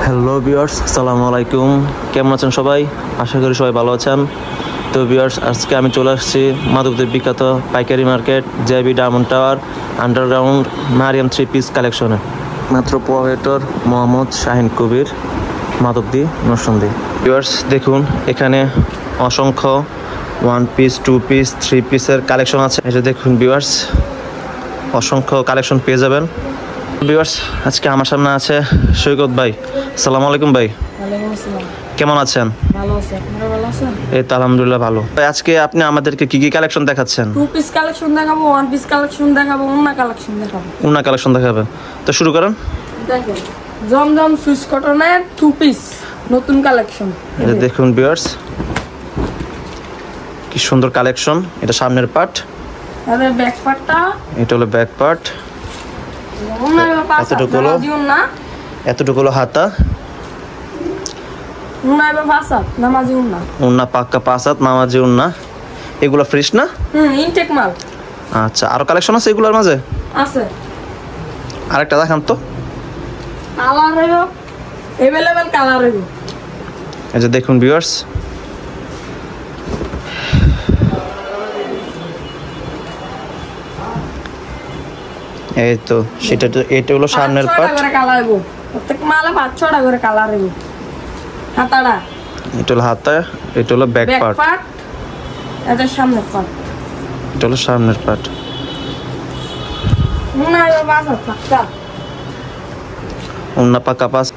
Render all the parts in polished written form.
Hello viewers, আসসালামু আলাইকুম। কেমন আছেন সবাই? আশা করি সবাই ভালো আছেন। তো ভিউয়ার্স, আজকে আমি চলে আসছি মাদকদের বিখ্যাত পাইকারি market JB diamond tower underground Mariam 3 piece কালেকশনে। মাত্র প্রোভাইডর মোহাম্মদ শাহিন কবির, মাদকদি নরসিংদী। ভিউয়ার্স দেখুন, এখানে অসংখ্য 1 পিস 2 পিস 3 পিসের কালেকশন আছে। এটা দেখুন ভিউয়ার্স, অসংখ্য কালেকশন পেয়ে যাবেন। ভিউয়ার্স, আজকে আমার সামনে আছে সৈকত ভাই। আসসালামু আলাইকুম ভাই। ওয়ালাইকুম আসসালাম। কেমন আছেন? ভালো আছি, আপনারা ভালো আছেন? এই তো আলহামদুলিল্লাহ ভালো। ভাই, আজকে আপনি আমাদেরকে কি কি কালেকশন দেখাচ্ছেন? 2 পিস কালেকশন দেখাবো, 1 পিস কালেকশন দেখাবো, ওন্না কালেকশন দেখাবো। ওন্না কালেকশন দেখাবেন, তো শুরু করেন। দেখেন, জমজম সুইস কটনের 2 পিস নতুন কালেকশন। এটা দেখুন ভিউয়ার্স, কি সুন্দর কালেকশন। এটা সামনের পার্ট, এর ব্যাক পার্টটা, এটা হলো ব্যাক পার্ট। ওন্না পাঁচ এতটুকু হলো হাতা, ওন্না পাঁচ নামাজি ওন্না। ওন্না পাক্কা 5 হাত নামাজি ওন্না। এগুলো ফ্রেশ না? ইনটেক মাল। আচ্ছা, আরো কালেকশন আছে এগুলোর মাঝে? আছে। আরেকটা দেখান তো। কালার হইবো, अवेलेबल কালার হইবো। এই যে দেখুন ভিউয়ার্স, এই তো সেটা, এটা হলো সামনের পার্ট। কালার হইবো, প্রত্যেক মালে 5-6টা করে কালার হইবো। হাতাটা, এটা হলো হাতা, এটা হলো ব্যাক পার্ট, এটা সামনের পার্ট, এটা হলো সামনের পার্ট। উন্না পাক্কা 5।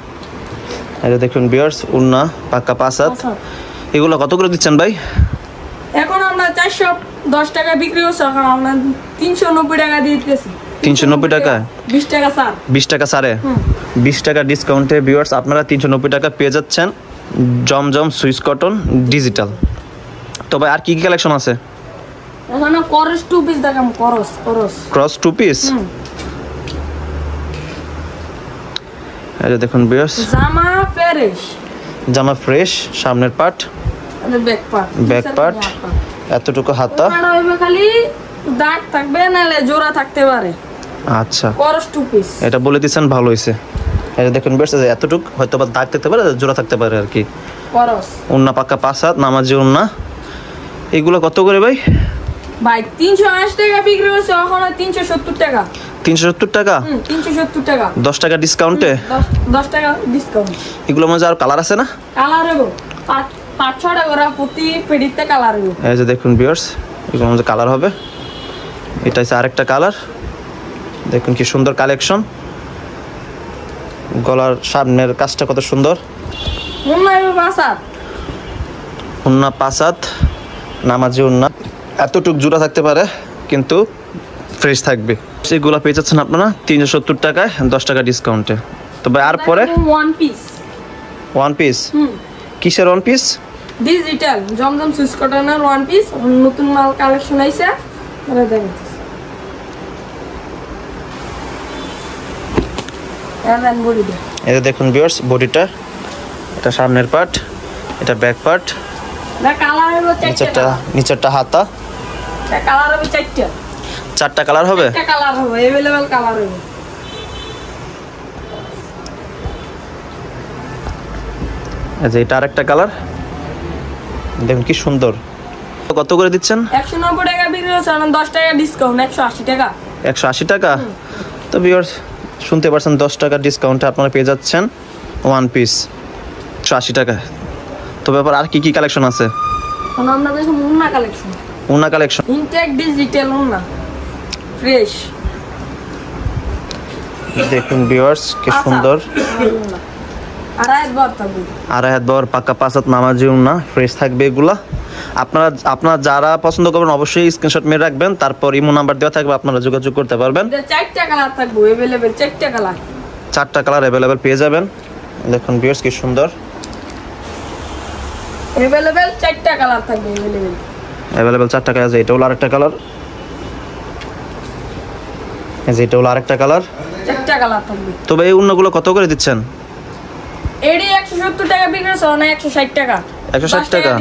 এটা দেখুন ভিউয়ার্স, উন্না পাক্কা 5 হাত। এগুলো কত করে দিচ্ছেন ভাই? এখন আমরা 410 টাকা বিক্রি করছি, এখন আমরা 390 টাকা দিয়ে দিতেছি। 390 টাকা? 20 টাকা ছাড়। 20 টাকা ছাড়ে? 20 টাকা ডিসকাউন্টে ভিউয়ার্স আপনারা 390 টাকা পেয়ে যাচ্ছেন জমজম সুইস কটন ডিজিটাল। তো ভাই, আর কি কি কালেকশন আছে? এখানে করস 2 পিস দেখাম, ক্রস 2 পিস। এই দেখুন ভিউয়ার্স, জামা ফ্রেশ, সামনের পার্ট, ব্যাক পার্ট, এতটুকু হাতা। খালি দাগ থাকবে, নালে জোড়া থাকতে পারে। আচ্ছা, করস 2 পিস এটা বলে দিচ্ছেন, ভালো হইছে। এটা দেখুন ভিউয়ার্স, এতটুকু হয়তো বা দাগ থাকতে পারে, জোড়া থাকতে পারে আর কি। করস উন্না পাক্কা 5 হাত নামাজি উন্না। এগুলো কত করে ভাই? ভাই 380 টাকা বিক্রি করছে, এখন 370 টাকা। 370 টাকা? 370 টাকা, 10 টাকা ডিসকাউন্টে। 10 টাকা ডিসকাউন্ট। এগুলোর মধ্যে আর কালার আছে না? কালার হইব 5-6টা করে প্রতি পেডিতে কালার হইব। এই যে দেখুন ভিউয়ার্স, এগুলোর মধ্যে কালার হবে। এটা হচ্ছে আরেকটা কালার। দেখুন কি সুন্দর কালেকশন। গলার সামনের কাজটা কত সুন্দর। উন্না 5 হাত, উন্না 5 হাত নামাজি উন্না। এতটুক জোড়া থাকতে পারে, কিন্তু ফ্রেশ থাকবে। সেগুলো পেয়ে যাচ্ছেন আপনারা 370 টাকায়, 10 টাকা ডিসকাউন্টে। তবে আর পরে 1 পিস। 1 পিস? কিসের 1 পিস? ডিজিটাল জমজম সুইস কটনের 1 পিস নতুন মাল কালেকশন আইছে। এটা দেখেন, এলেন বডিটা। এটা দেখুন ভিউয়ার্স, বডিটা, এটা সামনের পার্ট, এটা ব্যাক পার্ট। না কালার হবে 4টা, নিচেরটা হাতা। এটা কালার হবে 4টা। 4টা কালার হবে? 4টা কালার হবে, अवेलेबल কালার হবে। এই যে এটা আরেকটা কালার, দেখুন কি সুন্দর। কত করে দিচ্ছেন? 190 টাকা বিক্রি হচ্ছে, 10 টাকা ডিসকাউন্ট, 180 টাকা। 180 টাকা? তো ভিউয়ার্স শুনতে পারছেন, 10 টাকা ডিসকাউন্টে আপনারা পেয়ে যাচ্ছেন 1 পিস 180 টাকা। তো ব্যাপার আর কি কি কালেকশন আছে? আমরা দেখো মুন্না কালেকশন। মুন্না কালেকশন, ইনটেক ডিজিটাল মুন্না ফ্রেশ। দেখুন ভিউয়ার্স কি সুন্দর। আড়াই হাত বর পাক্কা 5 হাত নামাজি উন্না, ফ্রেশ থাকবে এগুলা। আপনারা যারা পছন্দ করবেন অবশ্যই স্ক্রিনশট মেরে রাখবেন, তারপর ইমো নাম্বার দেওয়া থাকবে, আপনারা যোগাযোগ করতে পারবেন। 4টা কালার থাকবে अवेलेबल, 4টা কালার। 4টা কালার अवेलेबल পেয়ে যাবেন। দেখুন ভিউয়ার্স কি সুন্দর। अवेलेबल 4টা কালার থাকবে अवेलेबल 4টা কালার। এটা হলো আরেকটা কালার, এই যে এটা হলো আরেকটা কালার। 4টা কালার থাকবে। তবে এই উন্নাগুলো কত করে দিচ্ছেন? এডি 170 টাকা বিক্রি হচ্ছে, না 160 টাকা। 160 টাকা,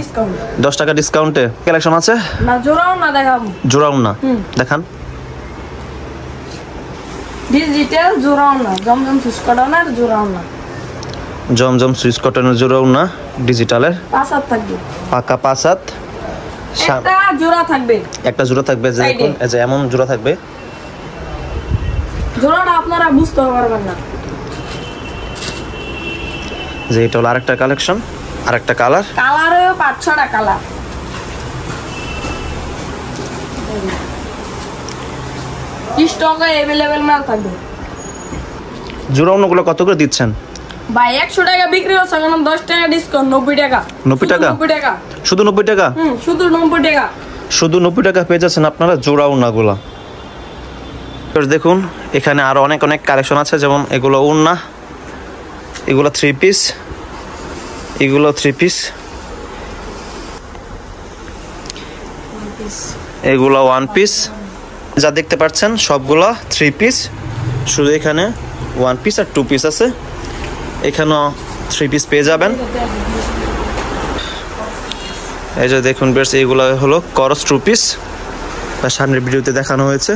10 টাকা ডিসকাউন্টে কালেকশন আছে না? জোড়াও না দেখাবো, জোড়াও না দেখান। ডিজিটাল জোড়াও না, জমজম সুইস কটনের জোড়াও না। জমজম সুইচ কটনের জোড়া ওড়না ডিজিটালের 5 হাত থাকবে, পাকা 5 হাত। একটা জোড়া থাকবে, একটা জোড়া থাকবে, যে দেখুন এই যে এমন জোড়া থাকবে। জোড়াটা আপনারা বুঝতে পারবেন না। যে এটা হলো আরেকটা কালেকশন, আরেকটা কালার, কালারও 5-6টা কালার। স্টকে अवेलेबल মাল থাকবে। জোড়া ওড়নাগুলো কত করে দিচ্ছেন ভাই? 100 টাকা বিক্রি হচ্ছে, এখন 10 টাকা ডিসকাউন্ট, 90 টাকা। 90 টাকা? 90 টাকা, শুধু 90 টাকা? শুধু 90 টাকা। শুধু 90 টাকা পেয়ে যাচ্ছেন আপনারা জোড়া ওড়নাগুলো। দেখুন এখানে আরো অনেক অনেক কালেকশন আছে, যেমন এগুলো ওড়না, এগুলো 3 পিস, এগুলো 3 পিস, এগুলো 1 পিস। যা দেখতে পাচ্ছেন সবগুলো 3 পিস, শুধু এখানে 1 পিস আর 2 পিস আছে। এখানেও 3 পিস পেয়ে যাবেন। এই যে দেখুন বেশ, এইগুলো হলো করস 2 পিস, তার সামনের ভিডিওতে দেখানো হয়েছে।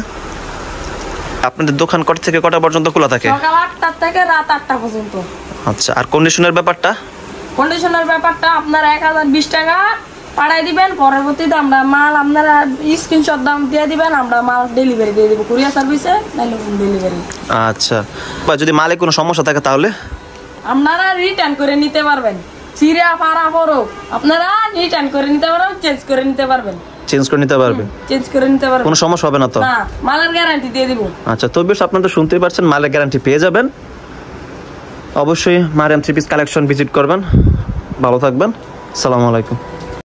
আপনাদের দোকান কটা থেকে কটা পর্যন্ত খোলা থাকে? সকাল 8টা থেকে রাত 8টা পর্যন্ত। আচ্ছা, আর কন্ডিশনের ব্যাপারটা? কন্ডিশনের ব্যাপারটা আপনারা 1020 টাকা পাঠাই দিবেন, পরবর্তীতে আমরা মাল আপনারা স্ক্রিনশট দাম দিয়ে দিবেন, আমরা মাল ডেলিভারি দিয়ে দেব কুরিয়ার সার্ভিসে, নাইলে হোম ডেলিভারি। আচ্ছা, বা যদি মালে কোনো সমস্যা থাকে তাহলে আপনারা রিটার্ন করে নিতে পারবেন। সিরিয়া পাড়া পড়ো আপনারা রিটার্ন করে নিতে পারবেন, চেঞ্জ করে নিতে পারবেন। চেঞ্জ করে নিতে পারবে? চেঞ্জ করে নিতে পারবেন, কোনো সমস্যা হবে না তো? না, মালের গ্যারান্টি দিয়ে দিব। আচ্ছা, তো বেশ আপনারা তো শুনতেই পারছেন, মালের গ্যারান্টি পেয়ে যাবেন। অবশ্যই মারিয়াম 3 পিস কালেকশন ভিজিট করবেন। ভালো থাকবেন, আসসালামু আলাইকুম।